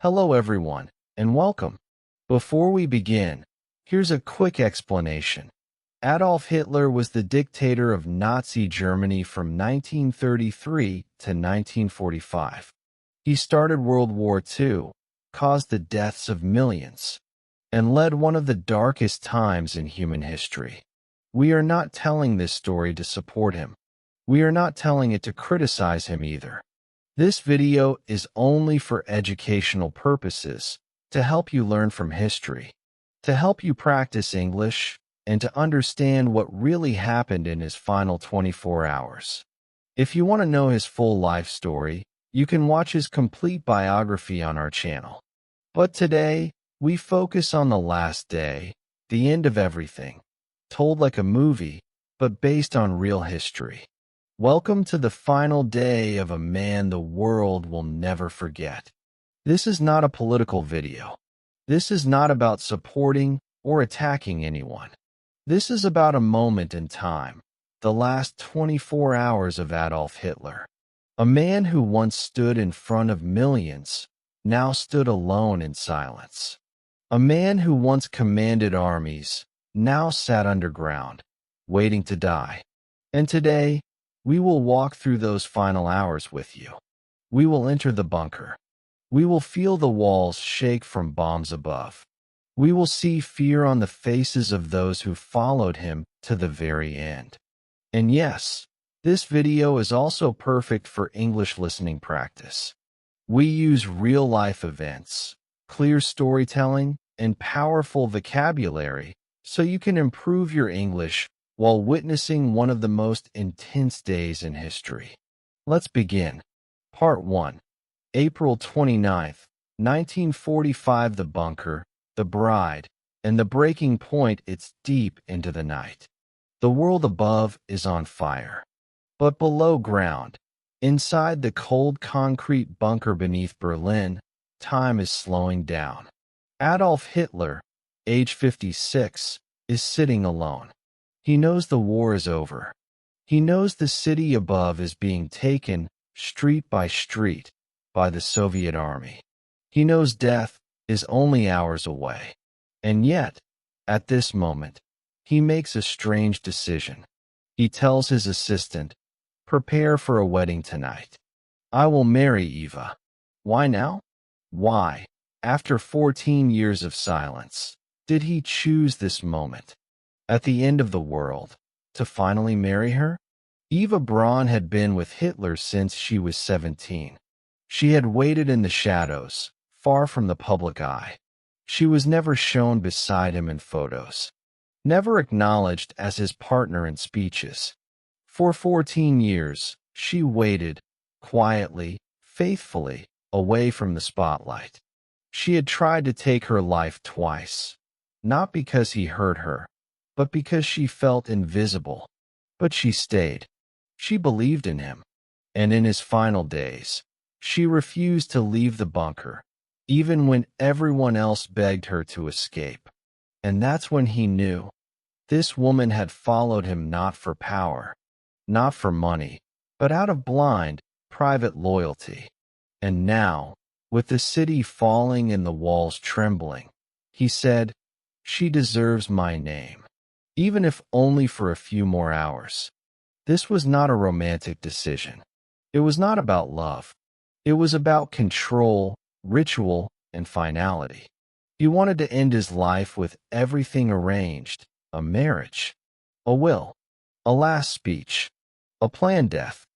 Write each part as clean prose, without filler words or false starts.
Hello everyone, and welcome. Before we begin, here's a quick explanation. Adolf Hitler was the dictator of Nazi Germany from 1933 to 1945. He started World War II, caused the deaths of millions, and led one of the darkest times in human history. We are not telling this story to support him. We are not telling it to criticize him either. This video is only for educational purposes, to help you learn from history, to help you practice English, and to understand what really happened in his final 24 hours. If you want to know his full life story, you can watch his complete biography on our channel. But today, we focus on the last day, the end of everything, told like a movie, but based on real history. Welcome to the final day of a man the world will never forget. This is not a political video. This is not about supporting or attacking anyone. This is about a moment in time, the last 24 hours of Adolf Hitler. A man who once stood in front of millions, now stood alone in silence. A man who once commanded armies, now sat underground, waiting to die. And today, we will walk through those final hours with you. We will enter the bunker. We will feel the walls shake from bombs above. We will see fear on the faces of those who followed him to the very end. And yes, this video is also perfect for English listening practice. We use real-life events, clear storytelling, and powerful vocabulary so you can improve your English while witnessing one of the most intense days in history. Let's begin. Part 1. April 29th, 1945. The bunker, the bride, and the breaking point. It's deep into the night. The world above is on fire. But below ground, inside the cold concrete bunker beneath Berlin, time is slowing down. Adolf Hitler, age 56, is sitting alone. He knows the war is over. He knows the city above is being taken, street by street, by the Soviet army. He knows death is only hours away. And yet, at this moment, he makes a strange decision. He tells his assistant, "Prepare for a wedding tonight. I will marry Eva." Why now? Why, after 14 years of silence, did he choose this moment? At the end of the world, to finally marry her? Eva Braun had been with Hitler since she was 17. She had waited in the shadows, far from the public eye. She was never shown beside him in photos, never acknowledged as his partner in speeches. For 14 years, she waited, quietly, faithfully, away from the spotlight. She had tried to take her life twice, not because he hurt her, but because she felt invisible. But she stayed. She believed in him. And in his final days, she refused to leave the bunker, even when everyone else begged her to escape. And that's when he knew. This woman had followed him not for power, not for money, but out of blind, private loyalty. And now, with the city falling and the walls trembling, he said, "She deserves my name." Even if only for a few more hours. This was not a romantic decision. It was not about love. It was about control, ritual, and finality. He wanted to end his life with everything arranged: a marriage, a will, a last speech, a planned death.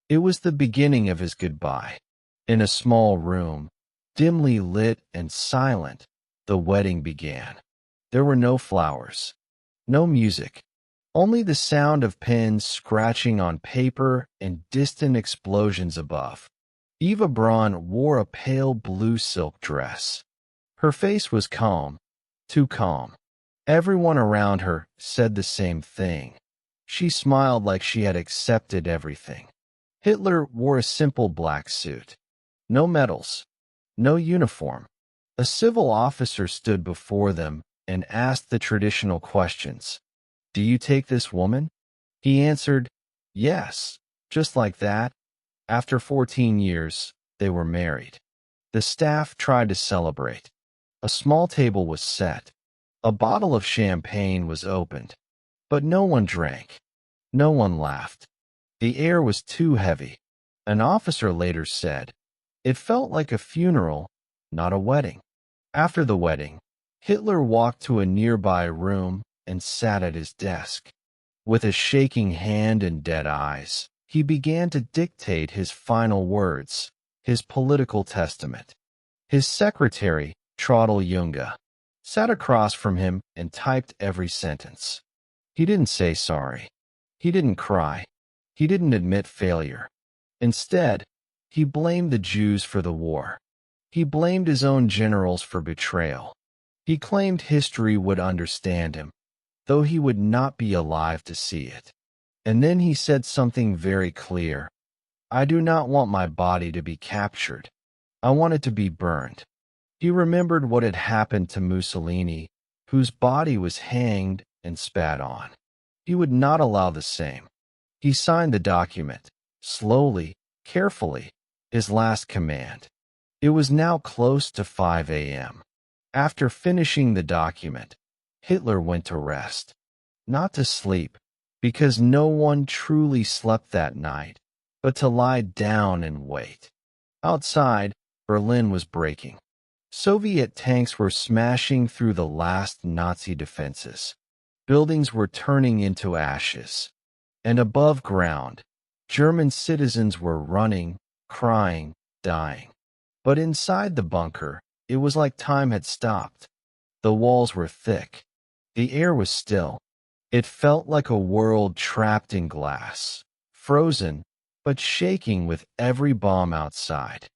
It was the beginning of his goodbye. In a small room, dimly lit and silent, the wedding began. There were no flowers. No music, only the sound of pens scratching on paper and distant explosions above. Eva Braun wore a pale blue silk dress. Her face was calm, too calm. Everyone around her said the same thing. She smiled like she had accepted everything. Hitler wore a simple black suit. No medals, no uniform. A civil officer stood before them and asked the traditional questions. "Do you take this woman?" He answered, "Yes." Just like that, after 14 years, they were married. The staff tried to celebrate. A small table was set. A bottle of champagne was opened. But no one drank. No one laughed. The air was too heavy. An officer later said, "It felt like a funeral, not a wedding." After the wedding, Hitler walked to a nearby room and sat at his desk. With a shaking hand and dead eyes, he began to dictate his final words, his political testament. His secretary, Trottel Junge, sat across from him and typed every sentence. He didn't say sorry. He didn't cry. He didn't admit failure. Instead, he blamed the Jews for the war. He blamed his own generals for betrayal. He claimed history would understand him, though he would not be alive to see it. And then he said something very clear. "I do not want my body to be captured. I want it to be burned." He remembered what had happened to Mussolini, whose body was hanged and spat on. He would not allow the same. He signed the document, slowly, carefully, his last command. It was now close to 5 a.m. After finishing the document, Hitler went to rest. Not to sleep, because no one truly slept that night, but to lie down and wait. Outside, Berlin was breaking. Soviet tanks were smashing through the last Nazi defenses. Buildings were turning into ashes. And above ground, German citizens were running, crying, dying. But inside the bunker, it was like time had stopped. The walls were thick. The air was still. It felt like a world trapped in glass, frozen, but shaking with every bomb outside.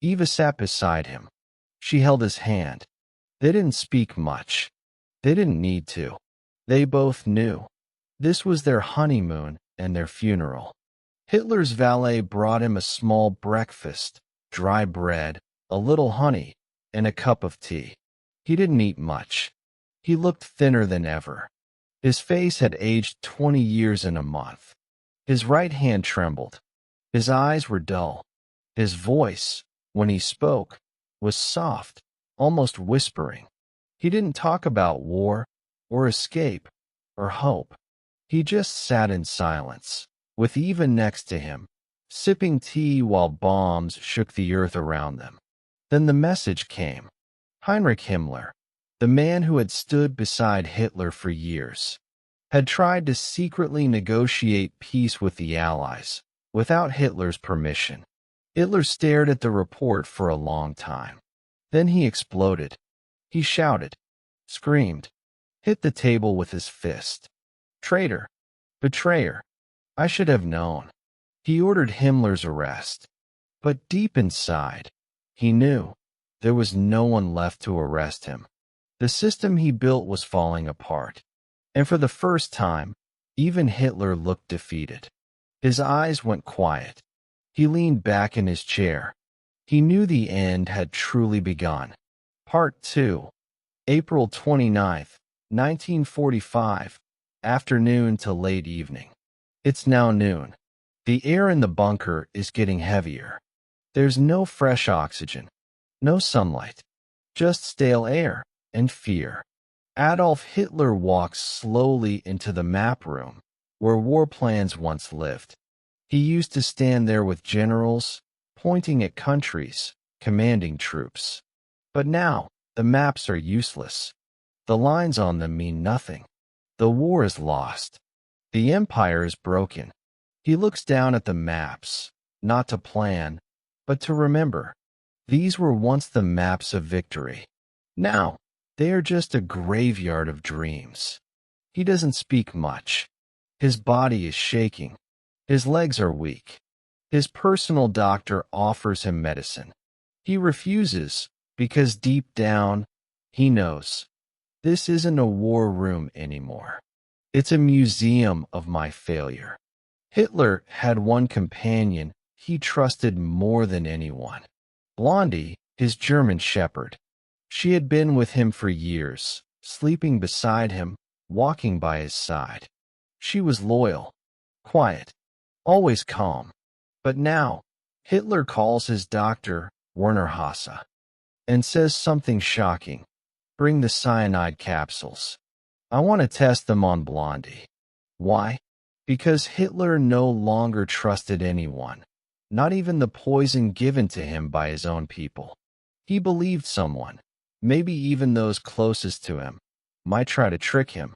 Eva sat beside him. She held his hand. They didn't speak much. They didn't need to. They both knew. This was their honeymoon and their funeral. Hitler's valet brought him a small breakfast, dry bread, a little honey, and a cup of tea. He didn't eat much. He looked thinner than ever. His face had aged 20 years in a month. His right hand trembled. His eyes were dull. His voice, when he spoke, was soft, almost whispering. He didn't talk about war, or escape, or hope. He just sat in silence, with Eva next to him, sipping tea while bombs shook the earth around them. Then the message came. Heinrich Himmler, the man who had stood beside Hitler for years, had tried to secretly negotiate peace with the Allies, without Hitler's permission. Hitler stared at the report for a long time. Then he exploded. He shouted, screamed, hit the table with his fist. Traitor! Betrayer! I should have known. He ordered Himmler's arrest. But deep inside, he knew there was no one left to arrest him. The system he built was falling apart. And for the first time, even Hitler looked defeated. His eyes went quiet. He leaned back in his chair. He knew the end had truly begun. Part 2. April 29th, 1945. Afternoon to late evening. It's now noon. The air in the bunker is getting heavier. There's no fresh oxygen, no sunlight, just stale air and fear. Adolf Hitler walks slowly into the map room, where war plans once lived. He used to stand there with generals, pointing at countries, commanding troops. But now, the maps are useless. The lines on them mean nothing. The war is lost. The empire is broken. He looks down at the maps, not to plan, but to remember. These were once the maps of victory. Now, they are just a graveyard of dreams. He doesn't speak much. His body is shaking. His legs are weak. His personal doctor offers him medicine. He refuses because deep down, he knows. This isn't a war room anymore. It's a museum of my failure. Hitler had one companion he trusted more than anyone. Blondie, his German shepherd. She had been with him for years, sleeping beside him, walking by his side. She was loyal, quiet, always calm. But now, Hitler calls his doctor Werner Hasse, and says something shocking. Bring the cyanide capsules. I want to test them on Blondie. Why? Because Hitler no longer trusted anyone, not even the poison given to him by his own people. He believed someone, maybe even those closest to him, might try to trick him,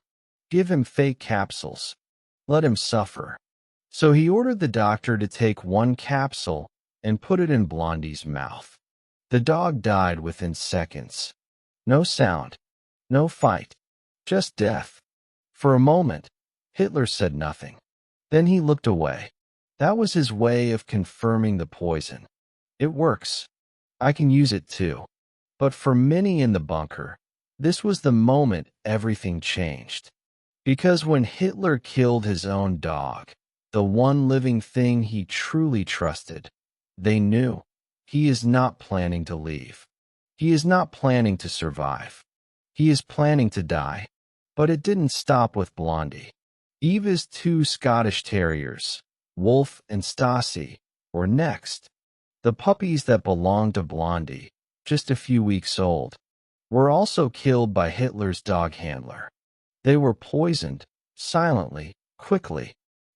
give him fake capsules, let him suffer. So he ordered the doctor to take one capsule and put it in Blondie's mouth. The dog died within seconds. No sound, no fight, just death. For a moment, Hitler said nothing. Then he looked away. That was his way of confirming the poison. It works. I can use it too. But for many in the bunker, this was the moment everything changed. Because when Hitler killed his own dog, the one living thing he truly trusted, they knew he is not planning to leave. He is not planning to survive. He is planning to die. But it didn't stop with Blondie. Eva's two Scottish terriers, Wolf and Stasi, were next. The puppies that belonged to Blondie, just a few weeks old, were also killed by Hitler's dog handler. They were poisoned, silently, quickly.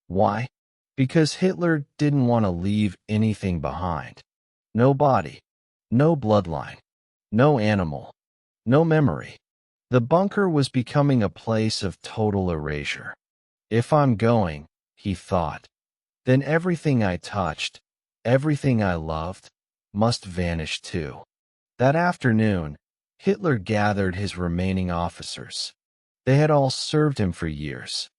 Why? Because Hitler didn't want to leave anything behind. No body, no bloodline, no animal, no memory. The bunker was becoming a place of total erasure. If I'm going, he thought, then everything I touched, everything I loved, must vanish too. That afternoon, Hitler gathered his remaining officers. They had all served him for years.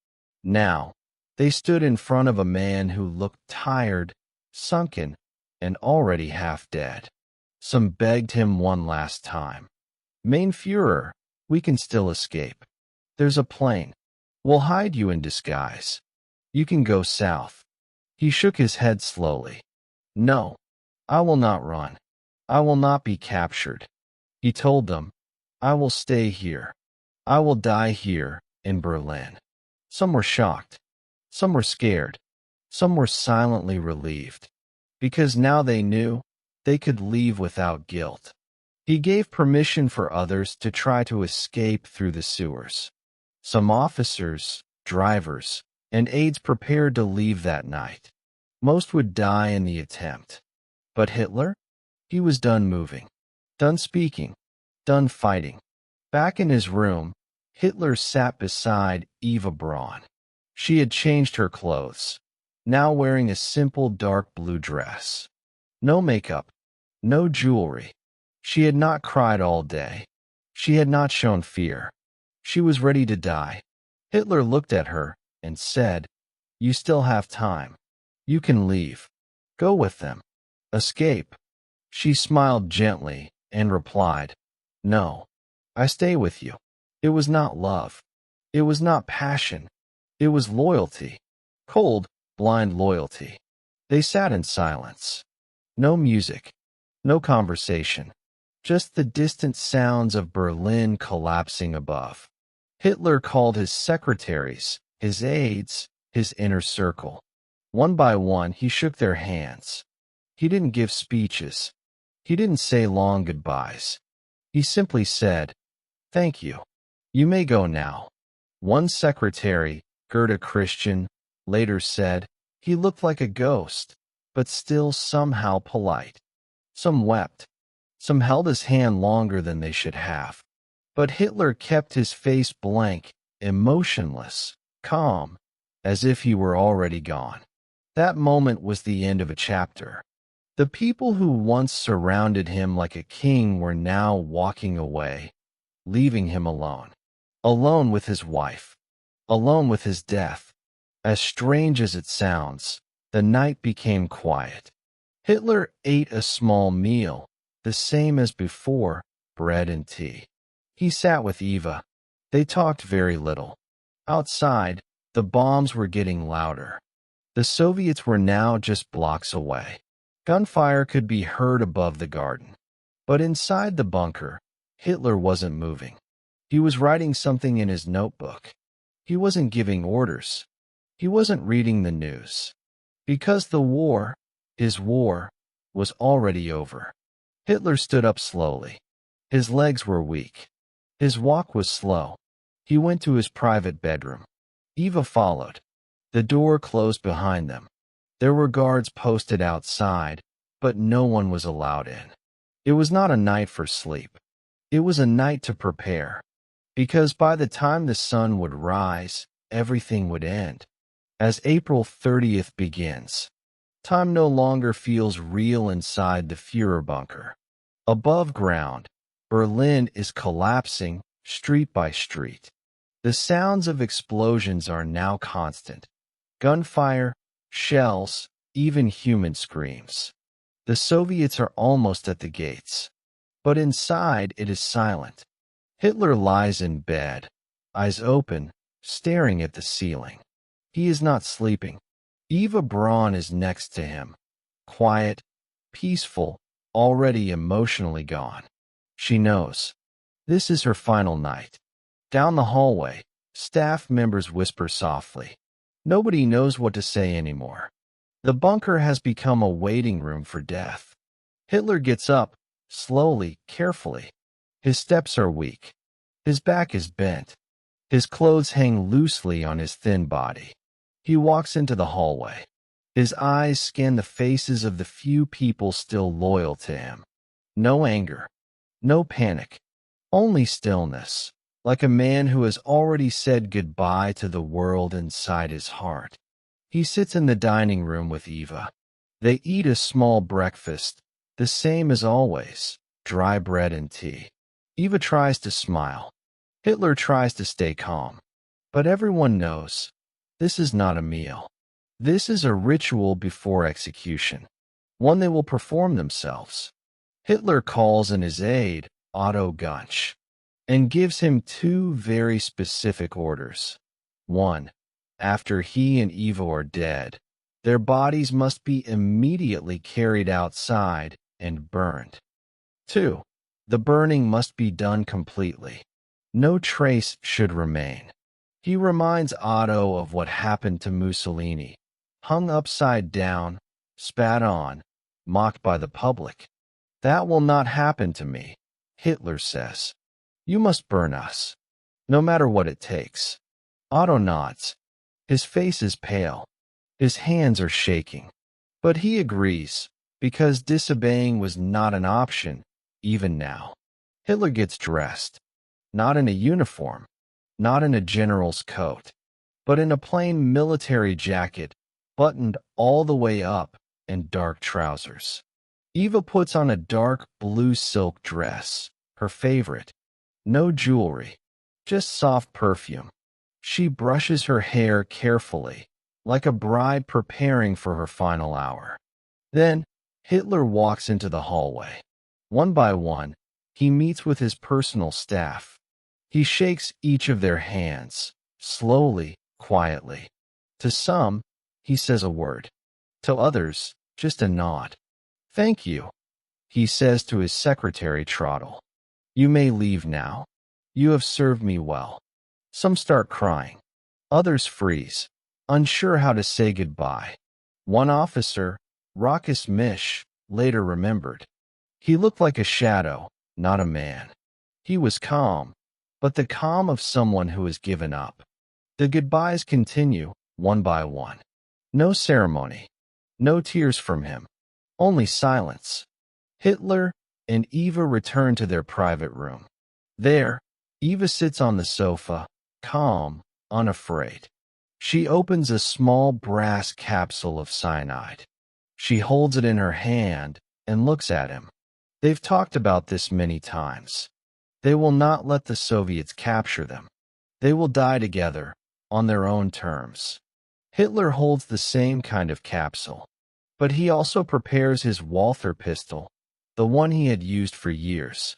Now, they stood in front of a man who looked tired, sunken, and already half dead. Some begged him one last time. Mein Führer, we can still escape. There's a plane. We'll hide you in disguise. You can go south. He shook his head slowly. No, I will not run. I will not be captured. He told them, I will stay here. I will die here, in Berlin. Some were shocked. Some were scared. Some were silently relieved. Because now they knew they could leave without guilt. He gave permission for others to try to escape through the sewers. Some officers, drivers, and aides prepared to leave that night. Most would die in the attempt. But Hitler? He was done moving, done speaking, done fighting. Back in his room, Hitler sat beside Eva Braun. She had changed her clothes, now wearing a simple dark blue dress. No makeup, no jewelry. She had not cried all day. She had not shown fear. She was ready to die. Hitler looked at her and said, You still have time. You can leave. Go with them. Escape. She smiled gently and replied, No, I stay with you. It was not love. It was not passion. It was loyalty. Cold, blind loyalty. They sat in silence. No music. No conversation. Just the distant sounds of Berlin collapsing above. Hitler called his secretaries, his aides, his inner circle. One by one, he shook their hands. He didn't give speeches. He didn't say long goodbyes. He simply said, Thank you. You may go now. One secretary, Gerda Christian, later said, He looked like a ghost, but still somehow polite. Some wept. Some held his hand longer than they should have. But Hitler kept his face blank, emotionless, calm, as if he were already gone. That moment was the end of a chapter. The people who once surrounded him like a king were now walking away, leaving him alone. Alone with his wife. Alone with his death. As strange as it sounds, the night became quiet. Hitler ate a small meal, the same as before, bread and tea. He sat with Eva. They talked very little. Outside, the bombs were getting louder. The Soviets were now just blocks away. Gunfire could be heard above the garden. But inside the bunker, Hitler wasn't moving. He was writing something in his notebook. He wasn't giving orders. He wasn't reading the news. Because the war, his war, was already over. Hitler stood up slowly. His legs were weak. His walk was slow. He went to his private bedroom. Eva followed. The door closed behind them. There were guards posted outside, but no one was allowed in. It was not a night for sleep. It was a night to prepare, because by the time the sun would rise, everything would end. As April 30th begins, time no longer feels real inside the Führer bunker. Above ground, Berlin is collapsing street by street. The sounds of explosions are now constant. Gunfire, shells, even human screams. The Soviets are almost at the gates. But inside it is silent. Hitler lies in bed, eyes open, staring at the ceiling. He is not sleeping. Eva Braun is next to him. Quiet, peaceful, already emotionally gone. She knows. This is her final night. Down the hallway, staff members whisper softly. Nobody knows what to say anymore. The bunker has become a waiting room for death. Hitler gets up, slowly, carefully. His steps are weak. His back is bent. His clothes hang loosely on his thin body. He walks into the hallway. His eyes scan the faces of the few people still loyal to him. No anger. No panic. Only stillness, like a man who has already said goodbye to the world inside his heart. He sits in the dining room with Eva. They eat a small breakfast, the same as always, dry bread and tea. Eva tries to smile. Hitler tries to stay calm. But everyone knows, this is not a meal. This is a ritual before execution, one they will perform themselves. Hitler calls in his aide, Otto Gunsch, and gives him two very specific orders. 1. After he and Eva are dead, their bodies must be immediately carried outside and burned. 2. The burning must be done completely. No trace should remain. He reminds Otto of what happened to Mussolini, hung upside down, spat on, mocked by the public. That will not happen to me, Hitler says. You must burn us, no matter what it takes. Otto nods. His face is pale. His hands are shaking. But he agrees, because disobeying was not an option, even now. Hitler gets dressed. Not in a uniform, not in a general's coat, but in a plain military jacket, buttoned all the way up, and dark trousers. Eva puts on a dark blue silk dress, her favorite. No jewelry, just soft perfume. She brushes her hair carefully, like a bride preparing for her final hour. Then, Hitler walks into the hallway. One by one, he meets with his personal staff. He shakes each of their hands, slowly, quietly. To some, he says a word. To others, just a nod. Thank you, he says to his secretary Trottle. You may leave now. You have served me well. Some start crying. Others freeze, unsure how to say goodbye. One officer, Raucous Mish, later remembered. He looked like a shadow, not a man. He was calm, but the calm of someone who has given up. The goodbyes continue, one by one. No ceremony. No tears from him. Only silence. Hitler and Eva return to their private room. There, Eva sits on the sofa, calm, unafraid. She opens a small brass capsule of cyanide. She holds it in her hand and looks at him. They've talked about this many times. They will not let the Soviets capture them. They will die together, on their own terms. Hitler holds the same kind of capsule, but he also prepares his Walther pistol, the one he had used for years.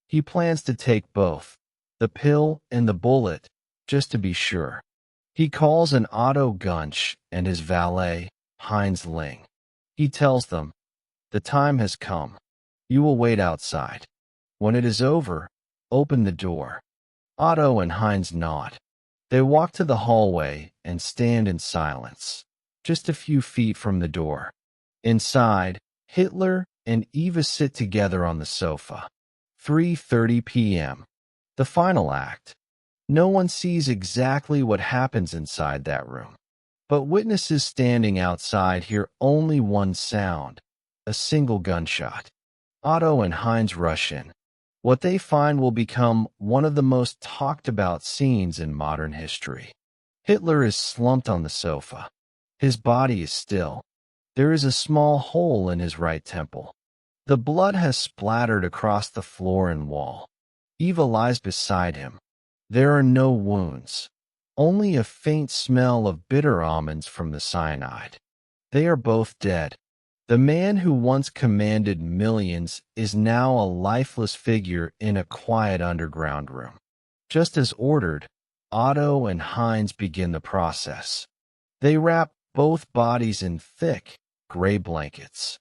He plans to take both, the pill and the bullet, just to be sure. He calls in Otto Gunsch and his valet, Heinz Ling. He tells them, the time has come. You will wait outside. When it is over, open the door. Otto and Heinz nod. They walk to the hallway and stand in silence, just a few feet from the door. Inside, Hitler, and Eva sit together on the sofa. 3:30 p.m. The final act. No one sees exactly what happens inside that room, but witnesses standing outside hear only one sound, a single gunshot. Otto and Heinz rush in. What they find will become one of the most talked about scenes in modern history. Hitler is slumped on the sofa. His body is still. There is a small hole in his right temple. The blood has splattered across the floor and wall. Eva lies beside him. There are no wounds, only a faint smell of bitter almonds from the cyanide. They are both dead. The man who once commanded millions is now a lifeless figure in a quiet underground room. Just as ordered, Otto and Heinz begin the process. They wrap both bodies in thick, gray blankets.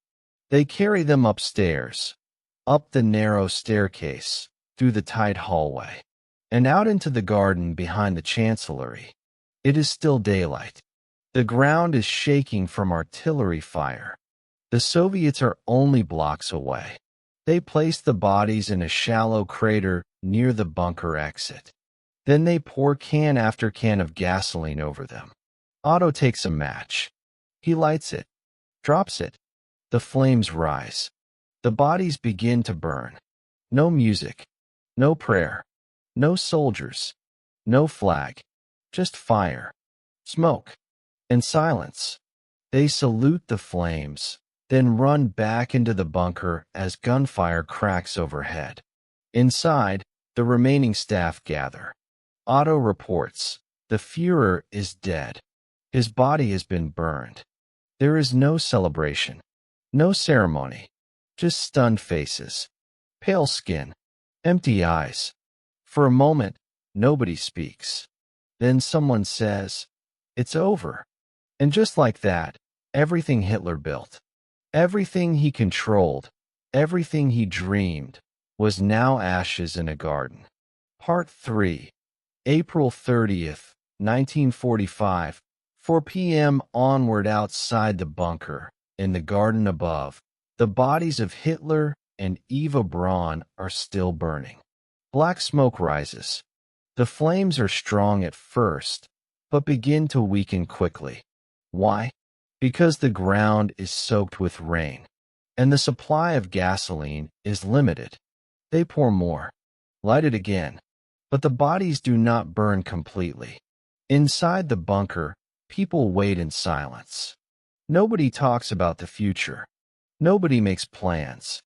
They carry them upstairs, up the narrow staircase, through the tight hallway, and out into the garden behind the chancellery. It is still daylight. The ground is shaking from artillery fire. The Soviets are only blocks away. They place the bodies in a shallow crater near the bunker exit. Then they pour can after can of gasoline over them. Otto takes a match. He lights it, drops it. The flames rise. The bodies begin to burn. No music, no prayer, no soldiers, no flag, just fire, smoke, and silence. They salute the flames, then run back into the bunker as gunfire cracks overhead. Inside, the remaining staff gather. Otto reports, the Führer is dead. His body has been burned. There is no celebration, no ceremony, just stunned faces, pale skin, empty eyes. For a moment, nobody speaks. Then someone says, "It's over." And just like that, everything Hitler built, everything he controlled, everything he dreamed, was now ashes in a garden. Part 3. April 30th, 1945, 4 p.m. onward outside the bunker, in the garden above, the bodies of Hitler and Eva Braun are still burning. Black smoke rises. The flames are strong at first, but begin to weaken quickly. Why? Because the ground is soaked with rain, and the supply of gasoline is limited. They pour more, light it again, but the bodies do not burn completely. Inside the bunker, people wait in silence. Nobody talks about the future. Nobody makes plans.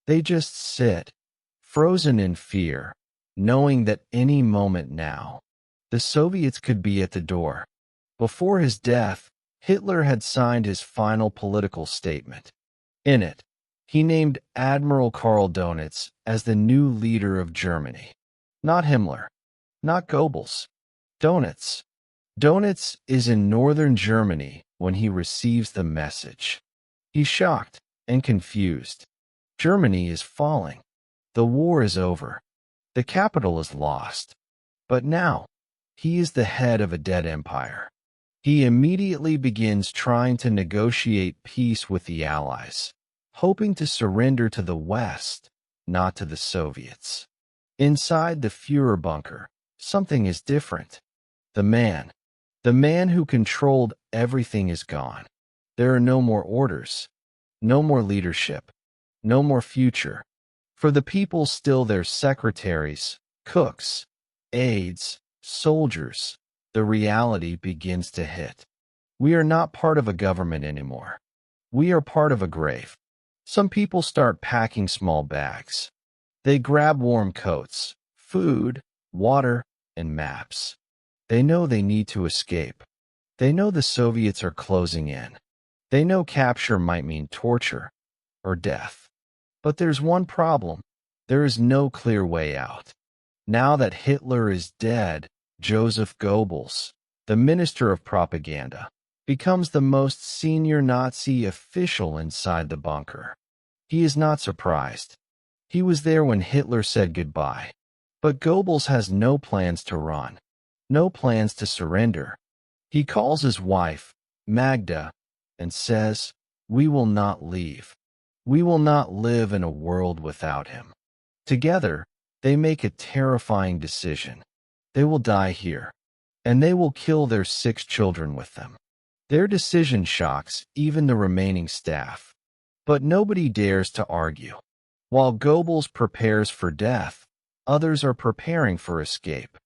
They just sit, frozen in fear, knowing that any moment now, the Soviets could be at the door. Before his death, Hitler had signed his final political statement. In it, he named Admiral Karl Donitz as the new leader of Germany. Not Himmler, not Goebbels. Donitz. Donitz is in northern Germany when he receives the message. He's shocked and confused. Germany is falling. The war is over. The capital is lost. But now, he is the head of a dead empire. He immediately begins trying to negotiate peace with the Allies, hoping to surrender to the West, not to the Soviets. Inside the Führer bunker, something is different. The man who controlled everything is gone. There are no more orders, no more leadership, no more future. For the people, still their secretaries, cooks, aides, soldiers. The reality begins to hit. We are not part of a government anymore. We are part of a grave. Some people start packing small bags. They grab warm coats, food, water, and maps. They know they need to escape. They know the Soviets are closing in. They know capture might mean torture or death. But there's one problem. There is no clear way out. Now that Hitler is dead, Joseph Goebbels, the Minister of Propaganda, becomes the most senior Nazi official inside the bunker. He is not surprised. He was there when Hitler said goodbye. But Goebbels has no plans to run, no plans to surrender. He calls his wife, Magda, and says, "We will not leave." We will not live in a world without him. Together, they make a terrifying decision. They will die here, and they will kill their 6 children with them. Their decision shocks even the remaining staff. But nobody dares to argue. While Goebbels prepares for death, others are preparing for escape.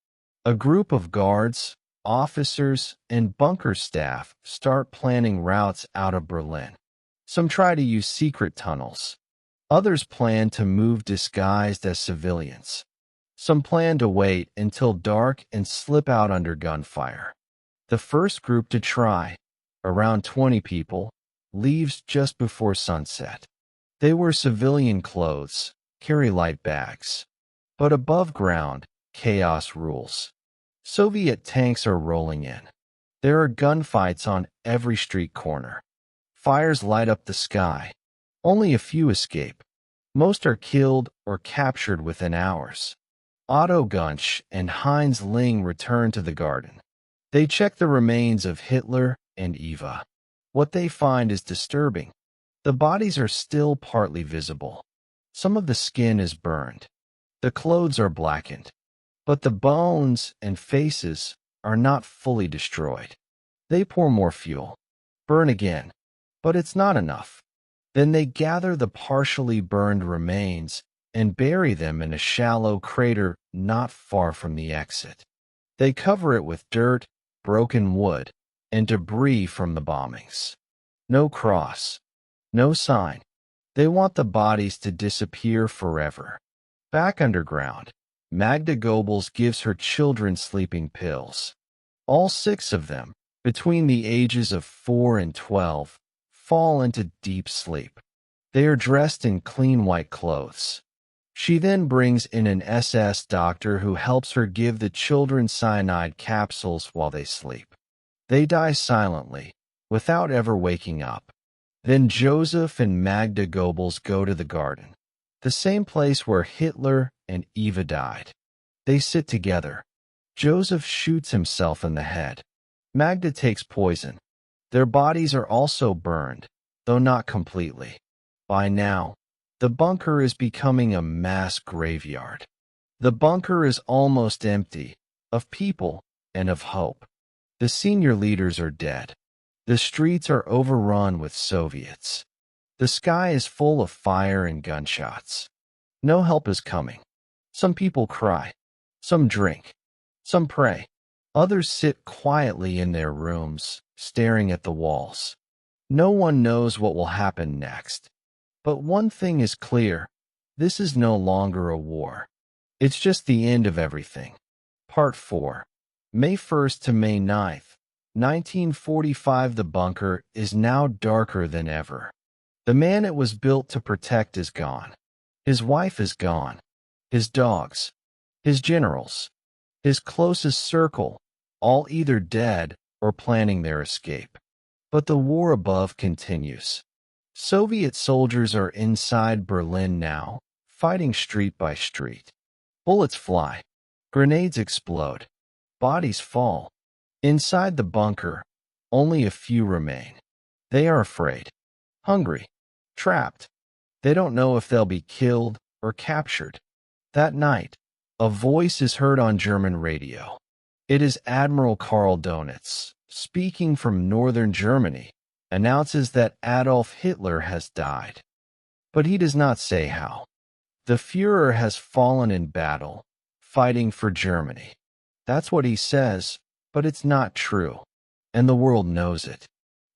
A group of guards, officers, and bunker staff start planning routes out of Berlin. Some try to use secret tunnels. Others plan to move disguised as civilians. Some plan to wait until dark and slip out under gunfire. The first group to try, around 20 people, leaves just before sunset. They wear civilian clothes, carry light bags. But above ground, chaos rules. Soviet tanks are rolling in. There are gunfights on every street corner. Fires light up the sky. Only a few escape. Most are killed or captured within hours. Otto Gunsch and Heinz Ling return to the garden. They check the remains of Hitler and Eva. What they find is disturbing. The bodies are still partly visible. Some of the skin is burned. The clothes are blackened. But the bones and faces are not fully destroyed. They pour more fuel. Burn again. But it's not enough. Then they gather the partially burned remains and bury them in a shallow crater not far from the exit. They cover it with dirt, broken wood, and debris from the bombings. No cross. No sign. They want the bodies to disappear forever. Back underground, Magda Goebbels gives her children sleeping pills. All 6 of them, between the ages of 4 and 12, fall into deep sleep. They are dressed in clean white clothes. She then brings in an SS doctor who helps her give the children cyanide capsules while they sleep. They die silently, without ever waking up. Then Joseph and Magda Goebbels go to the garden, the same place where Hitler and Eva died. They sit together. Joseph shoots himself in the head. Magda takes poison. Their bodies are also burned, though not completely. By now, the bunker is becoming a mass graveyard. The bunker is almost empty, of people and of hope. The senior leaders are dead. The streets are overrun with Soviets. The sky is full of fire and gunshots. No help is coming. Some people cry. Some drink. Some pray. Others sit quietly in their rooms, staring at the walls. No one knows what will happen next. But one thing is clear. This is no longer a war. It's just the end of everything. Part 4. May 1st to May 9th, 1945. The bunker is now darker than ever. The man it was built to protect is gone. His wife is gone. His dogs. His generals. His closest circle, all either dead or planning their escape. But the war above continues. Soviet soldiers are inside Berlin now, fighting street by street. Bullets fly. Grenades explode. Bodies fall. Inside the bunker, only a few remain. They are afraid. Hungry. Trapped. They don't know if they'll be killed or captured. That night, a voice is heard on German radio. It is Admiral Karl Donitz, speaking from northern Germany, announces that Adolf Hitler has died. But he does not say how. The Führer has fallen in battle, fighting for Germany. That's what he says, but it's not true, and the world knows it.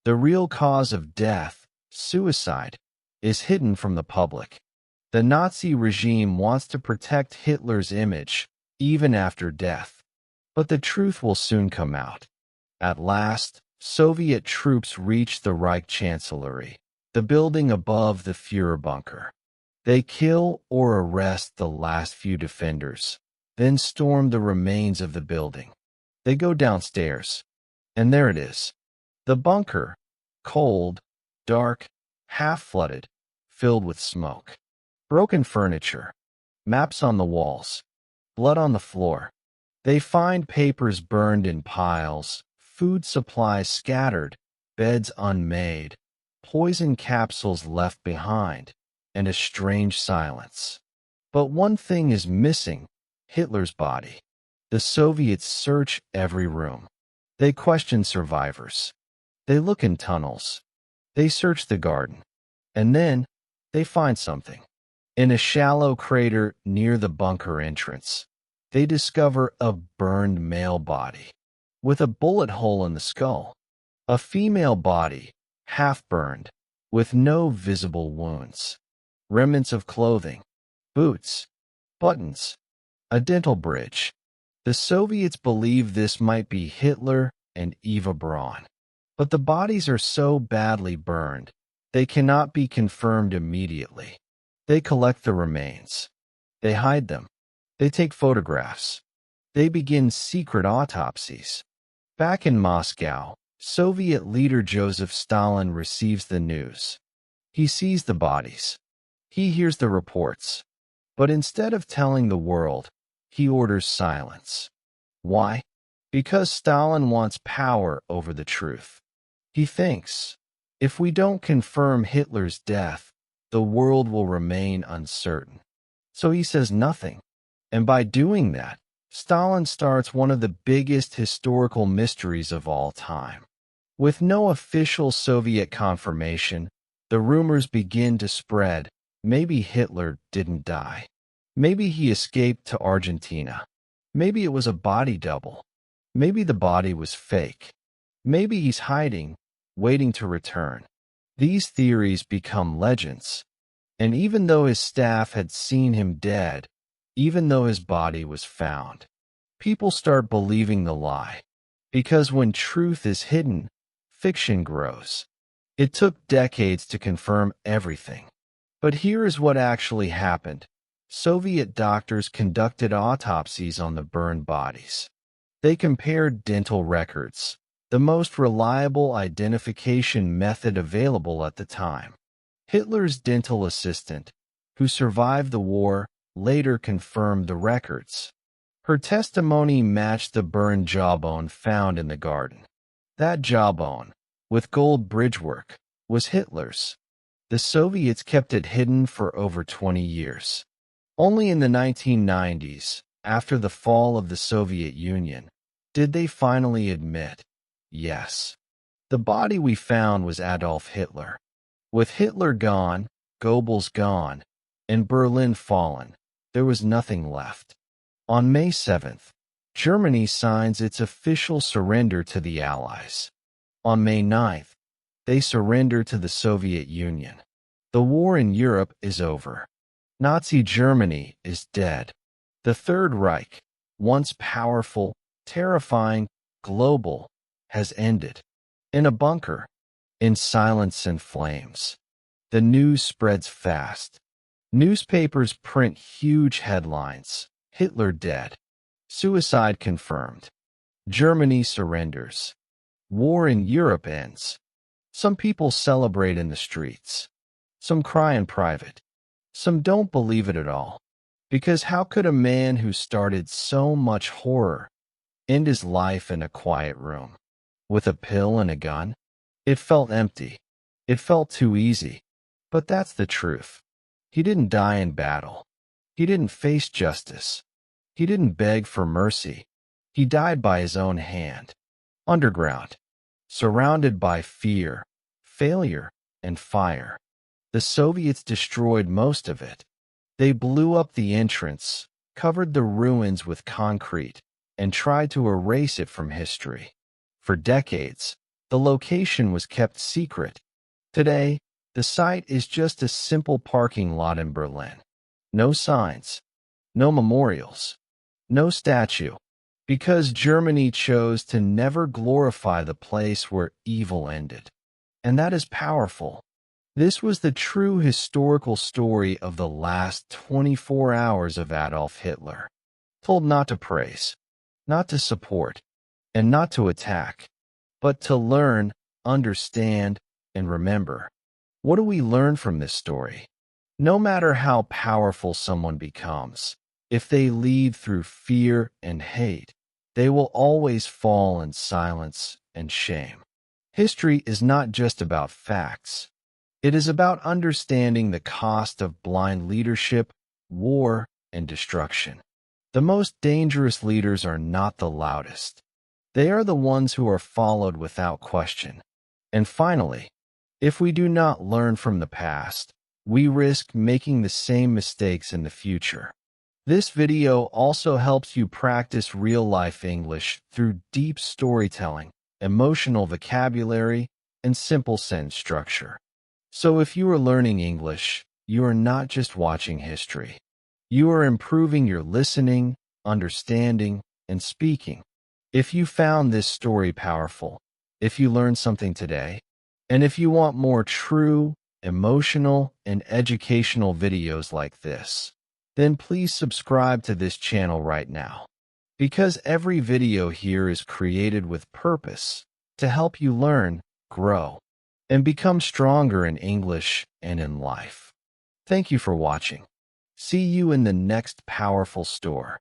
The real cause of death, suicide, is hidden from the public. The Nazi regime wants to protect Hitler's image, even after death. But the truth will soon come out. At last, Soviet troops reach the Reich Chancellery, the building above the Führer bunker. They kill or arrest the last few defenders, then storm the remains of the building. They go downstairs, and there it is. The bunker, cold, dark, half-flooded, filled with smoke. Broken furniture, maps on the walls, blood on the floor. They find papers burned in piles, food supplies scattered, beds unmade. poison capsules left behind, and a strange silence. But one thing is missing: Hitler's body. The Soviets search every room. They question survivors. They look in tunnels. They search the garden. And then they find something. In a shallow crater near the bunker entrance, they discover a burned male body with a bullet hole in the skull. A female body, half burned, with no visible wounds. Remnants of clothing, boots, buttons, a dental bridge. The Soviets believe this might be Hitler and Eva Braun. But the bodies are so badly burned, they cannot be confirmed immediately. They collect the remains. They hide them. They take photographs. They begin secret autopsies. Back in Moscow, Soviet leader Joseph Stalin receives the news. He sees the bodies. He hears the reports. But instead of telling the world, he orders silence. Why? Because Stalin wants power over the truth. He thinks, if we don't confirm Hitler's death, the world will remain uncertain. So he says nothing. And by doing that, Stalin starts one of the biggest historical mysteries of all time. With no official Soviet confirmation, the rumors begin to spread. Maybe Hitler didn't die. Maybe he escaped to Argentina. Maybe it was a body double. Maybe the body was fake. Maybe he's hiding, waiting to return. These theories become legends. And even though his staff had seen him dead, even though his body was found, people start believing the lie. Because when truth is hidden, fiction grows. It took decades to confirm everything. But here is what actually happened. Soviet doctors conducted autopsies on the burned bodies. They compared dental records, the most reliable identification method available at the time. Hitler's dental assistant, who survived the war, later confirmed the records. Her testimony matched the burned jawbone found in the garden. That jawbone, with gold bridgework, was Hitler's. The Soviets kept it hidden for over 20 years. Only in the 1990s, after the fall of the Soviet Union, did they finally admit, yes, the body we found was Adolf Hitler. With Hitler gone, Goebbels gone, and Berlin fallen, there was nothing left. On May 7th, Germany signs its official surrender to the Allies. On May 9th, they surrender to the Soviet Union. The war in Europe is over. Nazi Germany is dead. The Third Reich, once powerful, terrifying, global, has ended. In a bunker, in silence and flames, the news spreads fast. Newspapers print huge headlines. Hitler dead. Suicide confirmed. Germany surrenders. War in Europe ends. Some people celebrate in the streets. Some cry in private. Some don't believe it at all. Because how could a man who started so much horror end his life in a quiet room? With a pill and a gun? It felt empty. It felt too easy. But that's the truth. He didn't die in battle. He didn't face justice. He didn't beg for mercy. He died by his own hand. Underground. Surrounded by fear, failure, and fire. The Soviets destroyed most of it. They blew up the entrance, covered the ruins with concrete, and tried to erase it from history. For decades, the location was kept secret. Today, the site is just a simple parking lot in Berlin. No signs, no memorials, no statue, because Germany chose to never glorify the place where evil ended. And that is powerful. This was the true historical story of the last 24 hours of Adolf Hitler, told not to praise, not to support, and not to attack, but to learn, understand, and remember. What do we learn from this story? No matter how powerful someone becomes, if they lead through fear and hate, they will always fall in silence and shame. History is not just about facts. It is about understanding the cost of blind leadership, war, and destruction. The most dangerous leaders are not the loudest. They are the ones who are followed without question. And finally, if we do not learn from the past, we risk making the same mistakes in the future. This video also helps you practice real-life English through deep storytelling, emotional vocabulary, and simple sentence structure. So if you are learning English, you are not just watching history. You are improving your listening, understanding, and speaking. If you found this story powerful, if you learned something today, and if you want more true, emotional, and educational videos like this, then please subscribe to this channel right now. Because every video here is created with purpose to help you learn, grow, and become stronger in English and in life. Thank you for watching. See you in the next powerful story.